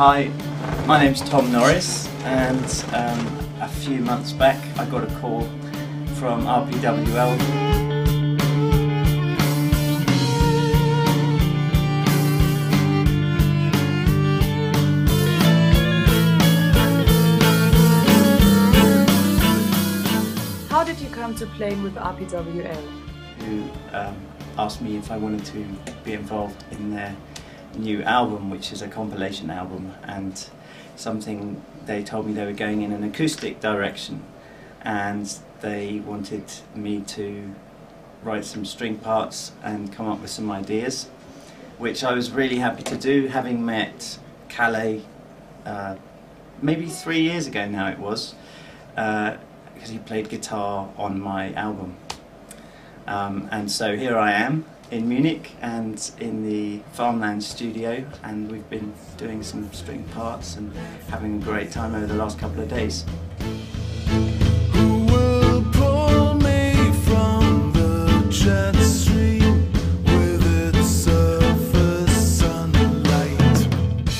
Hi, my name's Tom Norris, and a few months back I got a call from RPWL. How did you come to playing with RPWL? Who asked me if I wanted to be involved in their new album, which is a compilation album, and something they told me they were going in an acoustic direction, and they wanted me to write some string parts and come up with some ideas, which I was really happy to do, having met Calais maybe 3 years ago now it was, because he played guitar on my album. And so here I am in Munich and in the Farmland studio, and we've been doing some string parts and having a great time over the last couple of days. Who will pull me from the jet stream with its surface sunlight?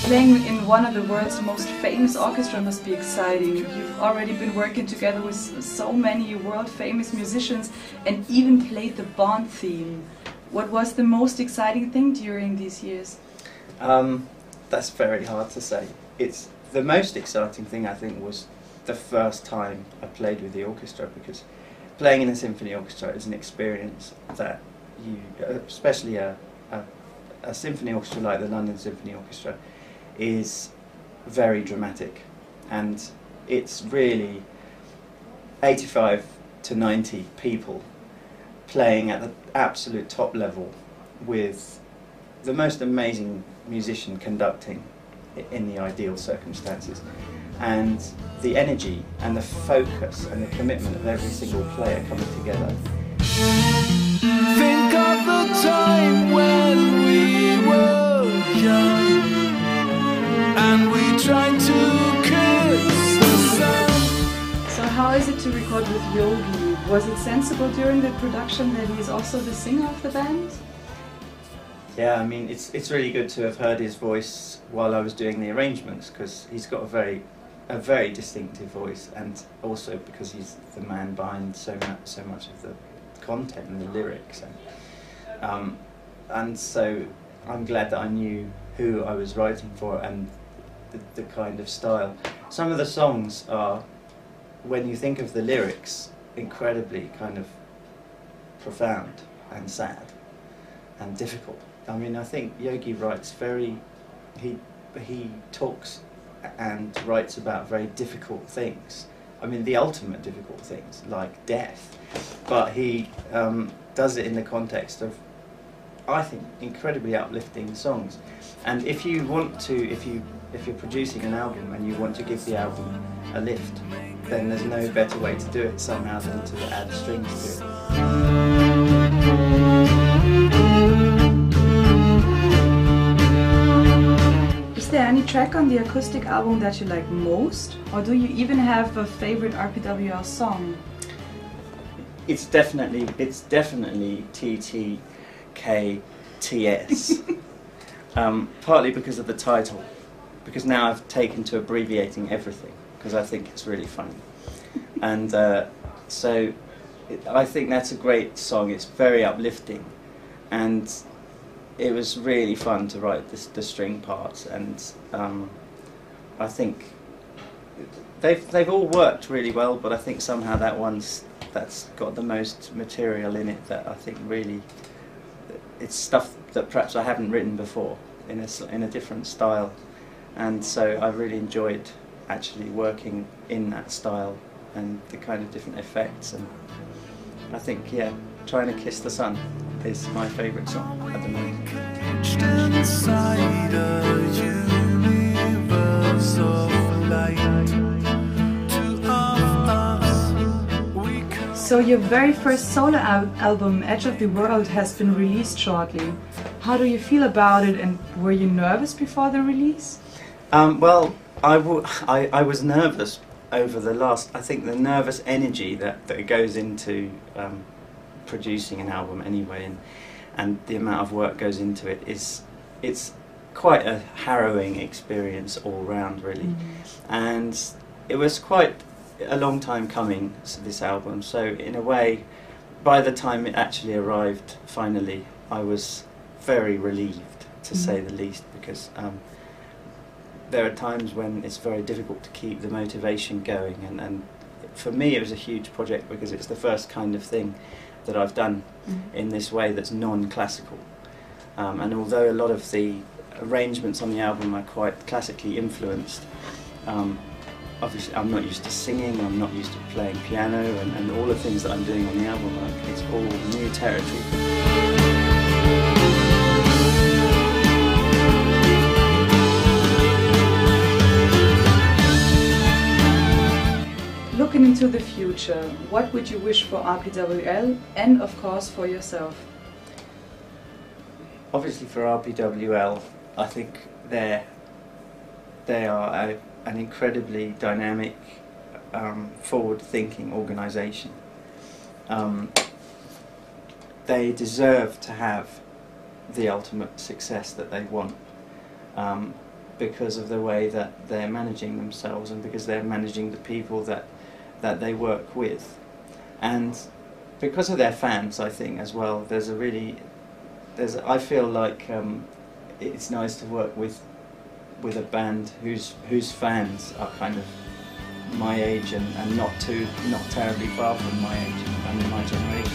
Playing in one of the world's most famous orchestra must be exciting. You've already been working together with so many world famous musicians and even played the Bond theme. What was the most exciting thing during these years? That's very hard to say. It's the most exciting thing, I think, was the first time I played with the orchestra, because playing in a symphony orchestra is an experience that you, especially a symphony orchestra like the London Symphony Orchestra, is very dramatic, and it's really 85 to 90 people playing at the absolute top level with the most amazing musician conducting in the ideal circumstances, and the energy and the focus and the commitment of every single player coming together. Think of the time when we were young and we tried to kiss the sun. So how is it to record with Yogi? Was it sensible during the production that he's also the singer of the band? Yeah, I mean, it's really good to have heard his voice while I was doing the arrangements, because he's got a very distinctive voice, and also because he's the man behind so much of the content and the lyrics, and so I'm glad that I knew who I was writing for and the kind of style. Some of the songs are, when you think of the lyrics, incredibly kind of profound and sad and difficult. I mean, I think Yogi writes he talks and writes about very difficult things. I mean, the ultimate difficult things, like death, but he does it in the context of, I think, incredibly uplifting songs. And if you want to, if you're producing an album and you want to give the album a lift, then there's no better way to do it somehow than to add strings to it. Is there any track on the acoustic album that you like most? Or do you even have a favorite RPWL song? It's definitely TTKTS. Partly because of the title, because now I've taken to abbreviating everything, because I think it's really funny. And so I think that's a great song. It's very uplifting, and it was really fun to write the string parts, and I think they've all worked really well, but I think somehow that's got the most material in it, that I think really it's stuff that perhaps I haven't written before in a different style, and so I really enjoyed actually working in that style and the kind of different effects. And I think, yeah, Trying to Kiss the Sun is my favourite song at the moment. Inside a universe of light, two of us. So your very first solo album, Edge of the World, has been released shortly. How do you feel about it, and were you nervous before the release? Well, I was nervous over I think the nervous energy that goes into producing an album anyway, and the amount of work goes into it, it's quite a harrowing experience all round, really. And it was quite a long time coming, this album, so in a way, by the time it actually arrived finally, I was very relieved, to say the least, because there are times when it's very difficult to keep the motivation going, and for me it was a huge project because it's the first kind of thing that I've done in this way that's non-classical. And although a lot of the arrangements on the album are quite classically influenced, obviously I'm not used to singing, I'm not used to playing piano, and all the things that I'm doing on the album, it's all new territory. Looking into the future, what would you wish for RPWL and of course for yourself? Obviously for RPWL, I think they are an incredibly dynamic, forward-thinking organisation. They deserve to have the ultimate success that they want, because of the way that they're managing themselves and because they're managing the people that they work with, and because of their fans, I think as well. I feel like it's nice to work with a band whose fans are kind of my age and not terribly far from my age and in my generation.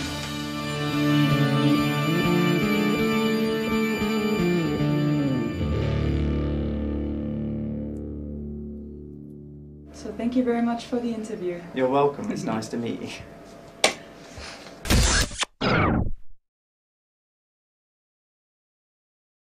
So thank you very much for the interview. You're welcome, it's nice to meet you.